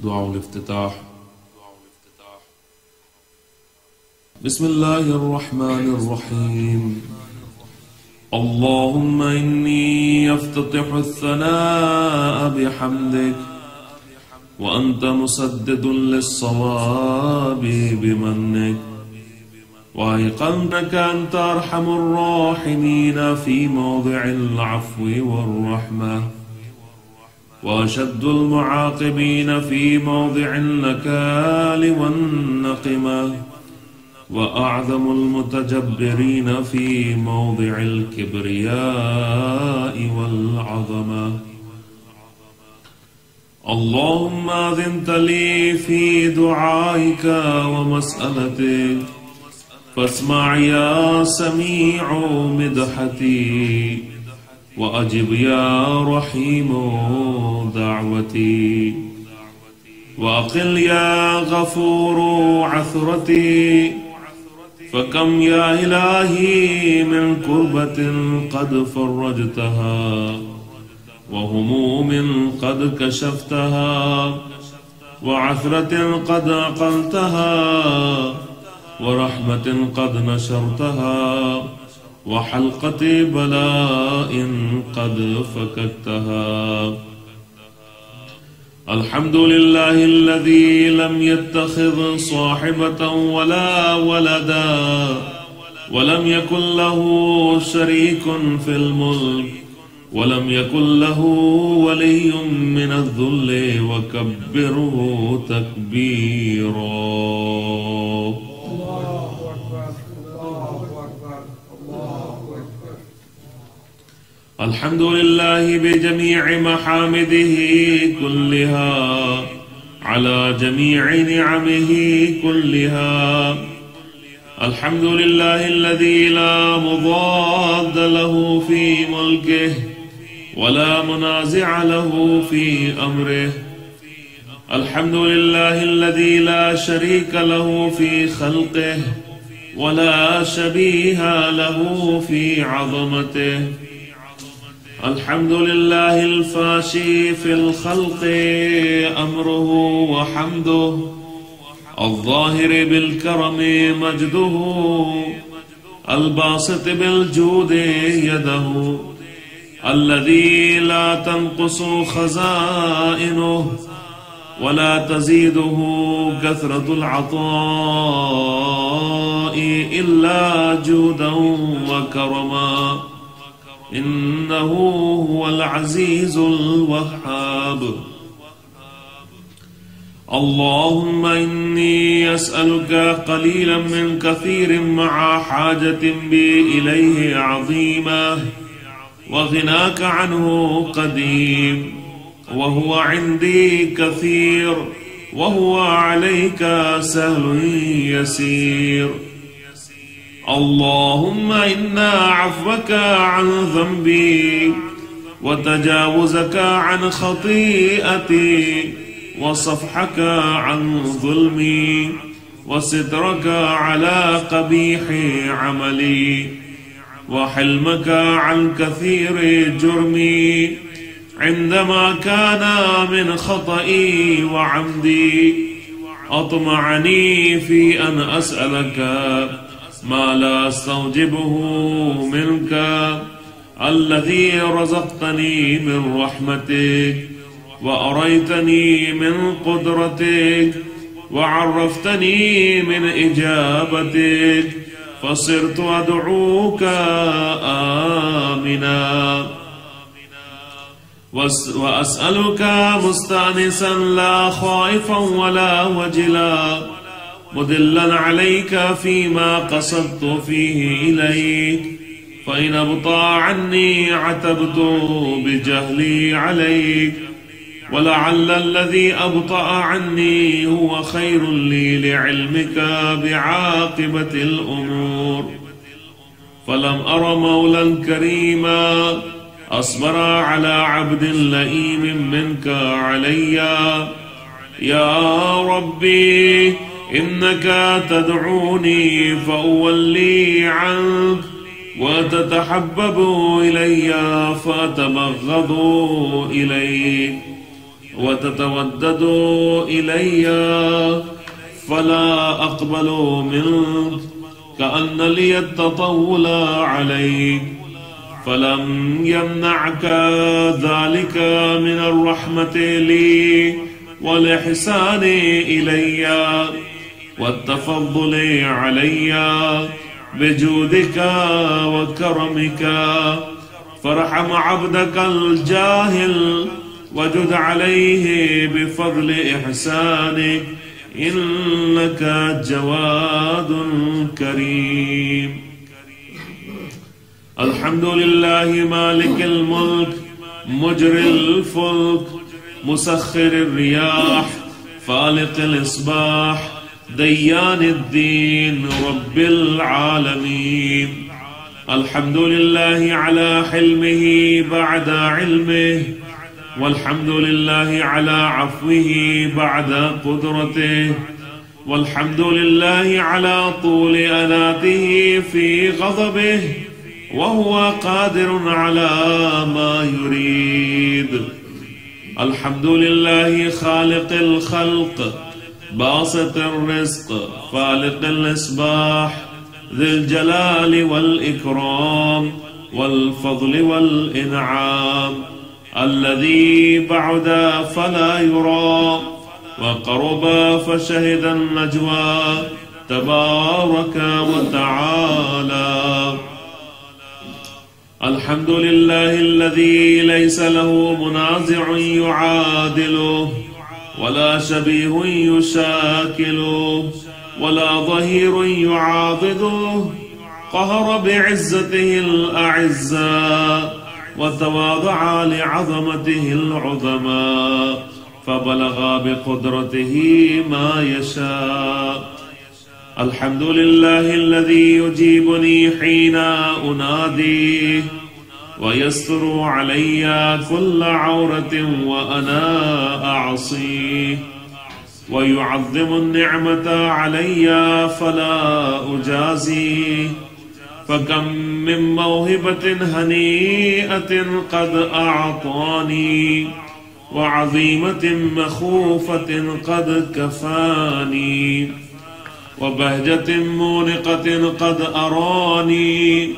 دعاء الافتتاح. بسم الله الرحمن الرحيم. اللهم إني أفتتح الثناء بحمدك وأنت مسدد للصواب بمنك، وأيقنتك أنت أرحم الراحمين في موضع العفو والرحمة، وأشد المعاقبين في موضع النكال والنقمة، وأعظم المتجبرين في موضع الكبرياء والعظمة. اللهم أذنت لي في دعائك ومسألتك، فاسمع يا سميع مدحتي، وأجب يا رحيم دعوتي، وأقل يا غفور عثرتي. فكم يا إلهي من كربة قد فرجتها، وهموم قد كشفتها، وعثرة قد أقلتها، ورحمة قد نشرتها، وحلقة بلاء قد فككتها. الحمد لله الذي لم يتخذ صاحبة ولا ولدا، ولم يكن له شريك في الملك، ولم يكن له ولي من الذل، وكبره تكبيرا. الحمد لله بجميع محامده كلها، على جميع نعمه كلها. الحمد لله الذي لا مضاد له في ملكه، ولا منازع له في أمره. الحمد لله الذي لا شريك له في خلقه، ولا شبيه له في عظمته. الحمد لله الفاشي في الخلق أمره وحمده، الظاهر بالكرم مجده، الباسط بالجود يده، الذي لا تنقص خزائنه، ولا تزيده كثرة العطاء إلا جودا وكرما. إنه هو العزيز الوهاب. اللهم إني أسألك قليلا من كثير مع حاجة بي إليه عظيمة، وغناك عنه قديم، وهو عندي كثير، وهو عليك سهل يسير. اللهم إنا عفوك عن ذنبي، وتجاوزك عن خطيئتي، وصفحك عن ظلمي، وسترك على قبيح عملي، وحلمك عن كثير جرمي، عندما كان من خطئي وعمدي. أطمعني في أن أسألك ما لا استوجبه منك، الذي رزقتني من رحمتك، وأريتني من قدرتك، وعرفتني من إجابتك، فصرت أدعوك آمنا، وأسألك مستأنسا لا خائفا ولا وجلا، مدلا عليك فيما قصدت فيه إليك. فإن أبطأ عني عتبت بجهلي عليك، ولعل الذي أبطأ عني هو خير لي لعلمك بعاقبة الأمور. فلم أر مولا كريما أصبر على عبد لئيم منك علي. يا ربي إنك تدعوني فأولي عنك، وتتحبب إلي فأتبغض إليك. وتتودد إلي فلا أقبل منك كأن لي التطول عليك، فلم يمنعك ذلك من الرحمة لي والإحسان إلي والتفضل علي بجودك وكرمك، فارحم عبدك الجاهل وجد عليه بفضل إحسانك إنك جواد كريم. الحمد لله مالك الملك مجري الفلك مسخر الرياح فالق الإصباح ديان الدين رب العالمين. الحمد لله على حلمه بعد علمه، والحمد لله على عفوه بعد قدرته، والحمد لله على طول أناته في غضبه وهو قادر على ما يريد. الحمد لله خالق الخلق باسط الرزق فالق الإصباح ذي الجلال والإكرام والفضل والإنعام، الذي بعد فلا يرى وقرب فشهد النجوى تبارك وتعالى. الحمد لله الذي ليس له منازع يعادله ولا شبيه يشاكله ولا ظهير يعاضده، قهر بعزته الأعزاء وتواضع لعظمته العظماء، فبلغ بقدرته ما يشاء. الحمد لله الذي يجيبني حين أناديه ويستر علي كل عورة وأنا أعصيه، ويعظم النعمة علي فلا أجازيه، فكم من موهبة هنيئة قد أعطاني وعظيمة مخوفة قد كفاني، وبهجة مونقة قد أراني،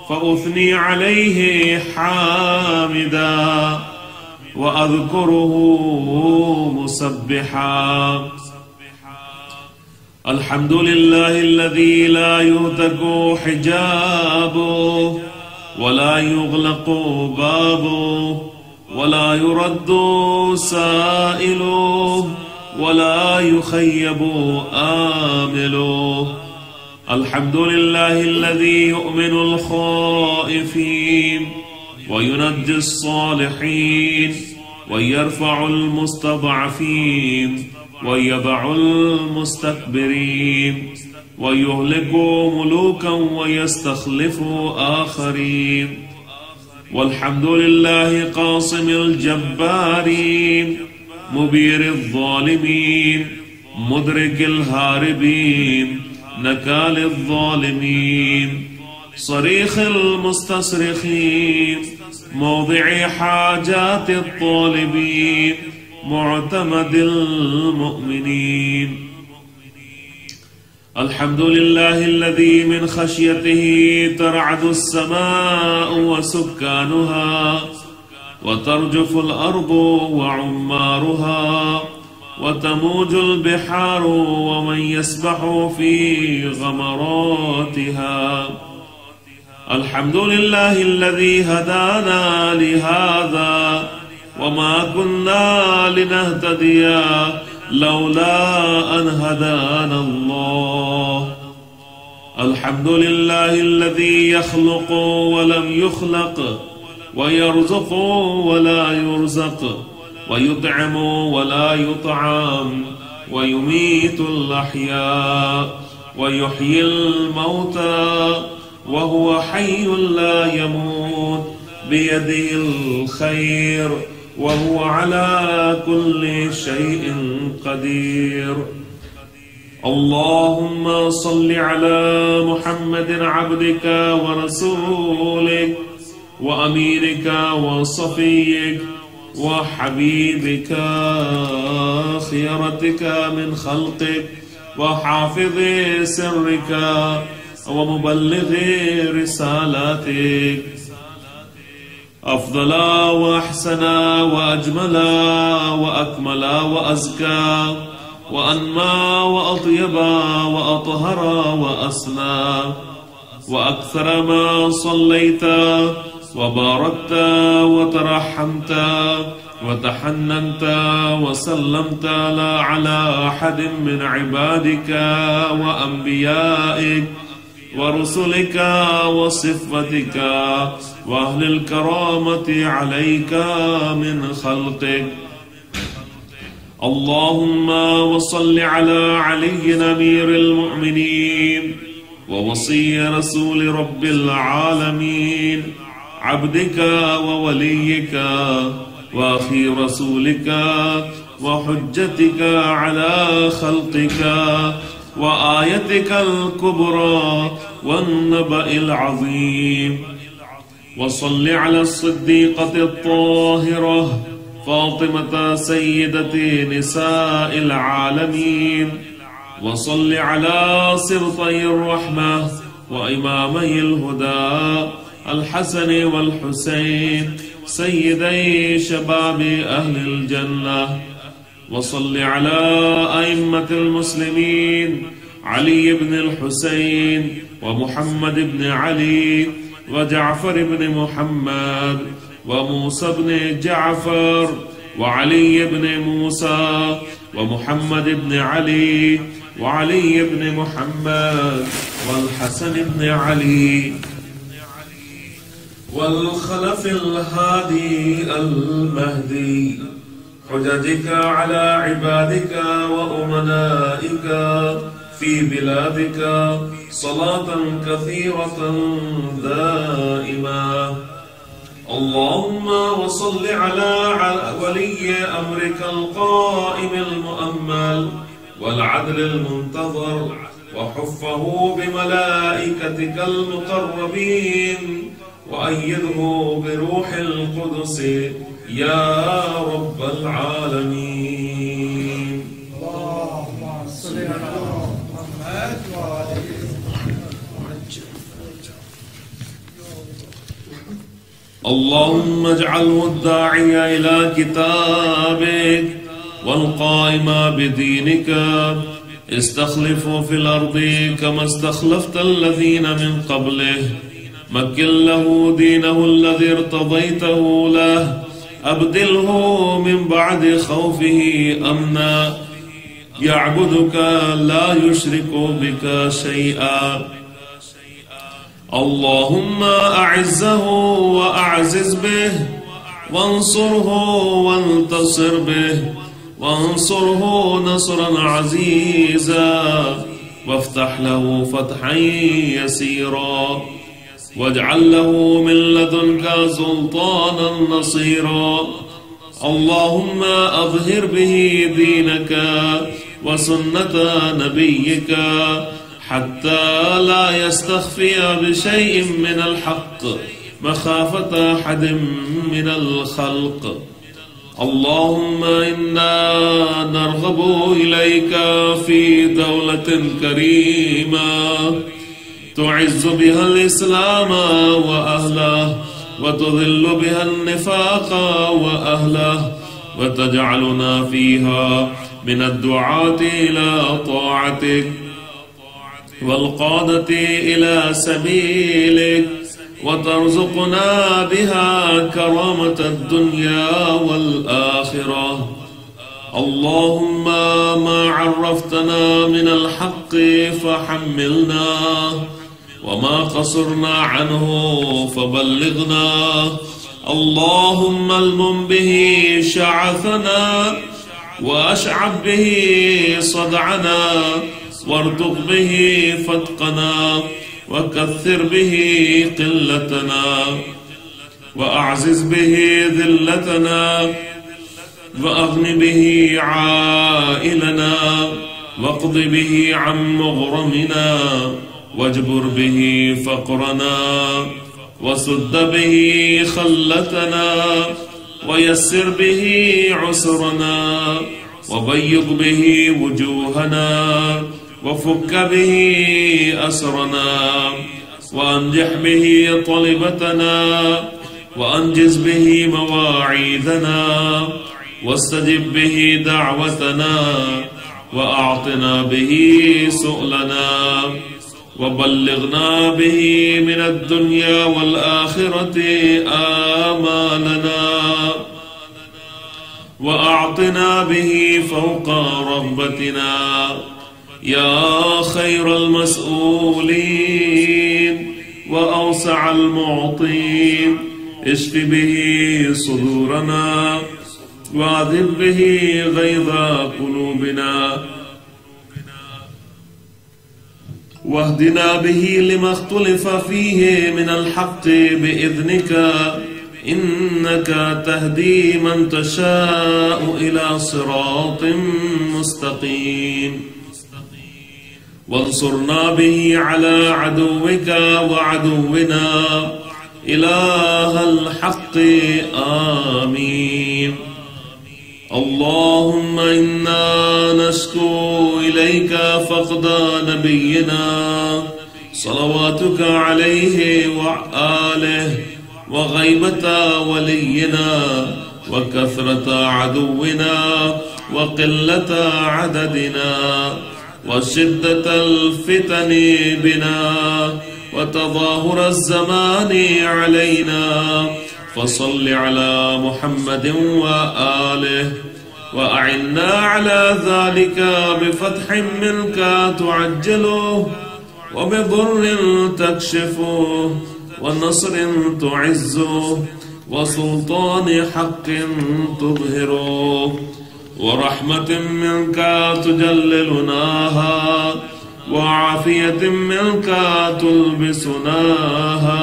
فأثني عليه حامدا وأذكره مسبحا. الحمد لله الذي لا يهتك حجابه ولا يغلق بابه ولا يرد سائله ولا يخيب آمله. الحمد لله الذي يؤمن الخائفين وينجي الصالحين ويرفع المستضعفين ويضع المستكبرين ويهلك ملوكا ويستخلف آخرين. والحمد لله قاصم الجبارين مبير الظالمين مدرك الهاربين نكال الظالمين صريخ المستصرخين موضع حاجات الطالبين معتمد المؤمنين. الحمد لله الذي من خشيته ترعد السماء وسكانها وترجف الأرض وعمارها وتموج البحار ومن يسبح في غمراتها. الحمد لله الذي هدانا لهذا وما كنا لنهتدي لولا أن هدانا الله. الحمد لله الذي يخلق ولم يخلق ويرزق ولا يرزق ويطعم ولا يطعم ويميت الأحياء ويحيي الموتى وهو حي لا يموت بيده الخير وهو على كل شيء قدير. اللهم صل على محمد عبدك ورسولك وأمينك وصفيك وحبيبك خيرتك من خلقك وحافظ سرك ومبلغ رسالاتك أفضل وأحسن وأجمل وأكمل وأزكى وأنمى وأطيب وأطهر وأسنى وأكثر ما صليت وباركت وترحمت وتحننت وسلمت لا على أحد من عبادك وأنبيائك ورسلك وصفتك وأهل الكرامة عليك من خلقك اللهم وصل على علي أمير المؤمنين ووصي رسول رب العالمين عبدك ووليك وأخي رسولك وحجتك على خلقك وآيتك الكبرى والنبأ العظيم وصل على الصديقة الطاهرة فاطمة سيدة نساء العالمين وصل على سبطي الرحمة وإمامي الهدى الحسن والحسين سيدي شباب أهل الجنة وصل على أئمة المسلمين علي بن الحسين ومحمد بن علي وجعفر بن محمد وموسى بن جعفر وعلي بن موسى ومحمد بن علي وعلي بن محمد والحسن بن علي والخلف الهادي المهدي حججك على عبادك وأمنائك في بلادك صلاة كثيرة دائمة اللهم وصل على ولي أمرك القائم المؤمل والعدل المنتظر وحفه بملائكتك المقربين وأيده بروح القدس يا رب العالمين اللهم صل على محمد وعلى اللهم اجعله الداعي إلى كتابك والقائم بدينك استخلفه في الأرض كما استخلفت الذين من قبله مكن له دينه الذي ارتضيته له أبدله من بعد خوفه أمنا يعبدك لا يشرك بك شيئا اللهم أعزه وأعزز به وانصره وانتصر به وانصره نصرا عزيزا وافتح له فتحا يسيرا واجعل له من لدنك سلطانا نصيرا اللهم أظهر به دينك وسنة نبيك حتى لا يستخفي بشيء من الحق مخافة أحد من الخلق اللهم إنا نرغب إليك في دولة كريمة تعز بها الإسلام وأهله وتذل بها النفاق وأهله وتجعلنا فيها من الدعاة إلى طاعتك والقادة إلى سبيلك وترزقنا بها كرامة الدنيا والآخرة اللهم ما عرفتنا من الحق فحملنا وما قصرنا عنه فبلغنا اللهم المم به شعثنا وأشعب به صدعنا وارتق به فتقنا وكثر به قلتنا وأعزز به ذلتنا وأغن به عائلنا واقض به عن مغرمنا واجبر به فقرنا وسد به خلتنا ويسر به عسرنا وضيق به وجوهنا وفك به أسرنا وأنجح به طلبتنا وأنجز به مواعيدنا واستجب به دعوتنا وأعطنا به سؤلنا وبلغنا به من الدنيا والآخرة آمالنا وأعطنا به فوق رغبتنا يا خير المسؤولين وأوسع المعطين اشف به صدورنا وأذهب به غيظ قلوبنا واهدنا به لما اختلف فيه من الحق بإذنك إنك تهدي من تشاء إلى صراط مستقيم وانصرنا به على عدوك وعدونا إله الحق آمين اللهم إنا نشكو إليك فقد نبينا صلواتك عليه وآله وغيبة ولينا وكثرة عدونا وقلة عددنا وشدة الفتن بنا وتظاهر الزمان علينا فصل على محمد وآله وأعنا على ذلك بفتح منك تعجله وبضر تكشفه ونصر تعزه وسلطان حق تظهره ورحمة منك تجللناها وعافية منك تلبسناها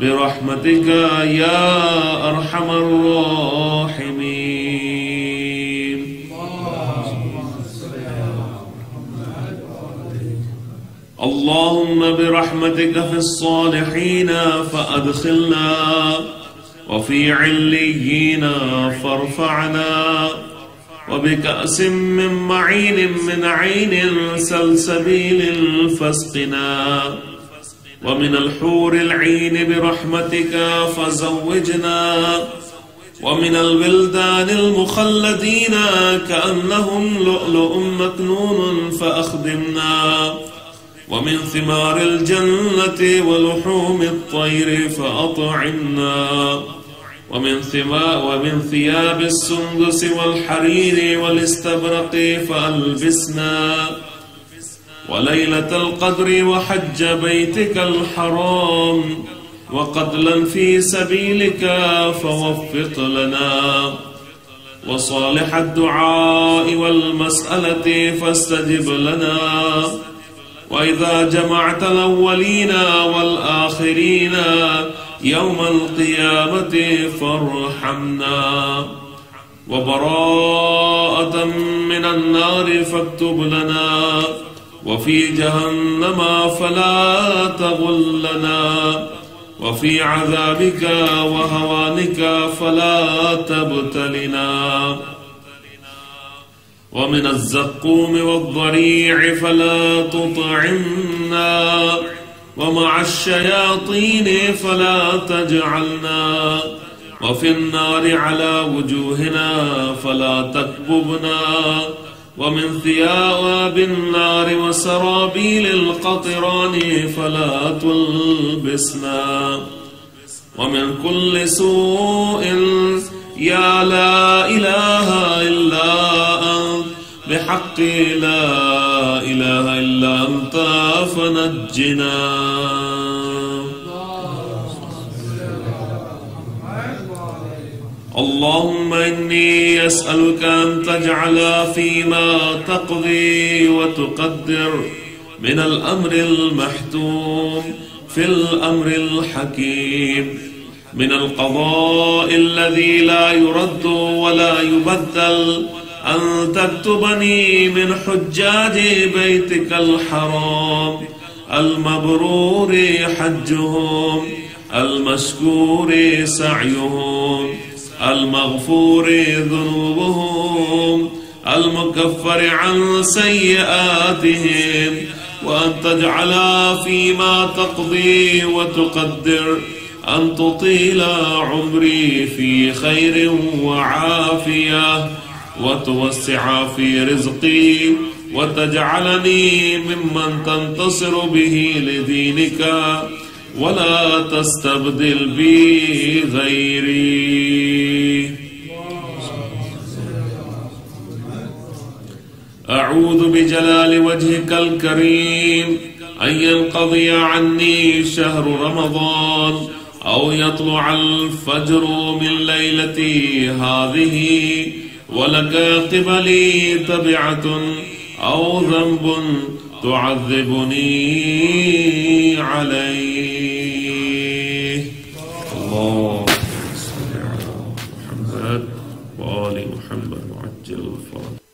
برحمتك يا أرحم الراحمين اللهم برحمتك في الصالحين فأدخلنا وفي عليين فارفعنا وبكأس من معين من عين سلسبيل فاسقنا ومن الحور العين برحمتك فزوجنا ومن الولدان المخلدين كأنهم لؤلؤ مكنون فأخدمنا ومن ثمار الجنة ولحوم الطير فأطعمنا ومن ثياب السندس والحرير والاستبرق فألبسنا وليلة القدر وحج بيتك الحرام وقتلا في سبيلك فوفق لنا وصالح الدعاء والمسألة فاستجب لنا وإذا جمعت الأولين والآخرين يوم القيامة فارحمنا وبراءة من النار فاكتب لنا وفي جهنم فلا تغلنا وفي عذابك وهوانك فلا تبتلنا ومن الزقوم والضريع فلا تطعمنا ومع الشياطين فلا تجعلنا وفي النار على وجوهنا فلا تكببنا ومن ثياب النار وسرابيل القطران فلا تلبسنا ومن كل سوء يا لا إله إلا أنت بحق لا إله إلا أنت فنجنا اللهم إني أسألك أن تجعل فيما تقضي وتقدر من الأمر المحتوم في الأمر الحكيم من القضاء الذي لا يرد ولا يبدل أن تكتبني من حجاج بيتك الحرام المبرور حجهم المشكور سعيهم المغفور ذنوبهم المكفر عن سيئاتهم، وأن تجعل فيما تقضي وتقدر أن تطيل عمري في خير وعافية، وتوسع في رزقي، وتجعلني ممن تنتصر به لدينك، ولا تستبدل بي غيري. أعوذ بجلال وجهك الكريم أن ينقضي عني شهر رمضان، أو يطلع الفجر من ليلتي هذه، ولك قبلي تبعة أو ذنب تعذبني عليه. اللهم صل على محمد وآل محمد وعجل الفرج.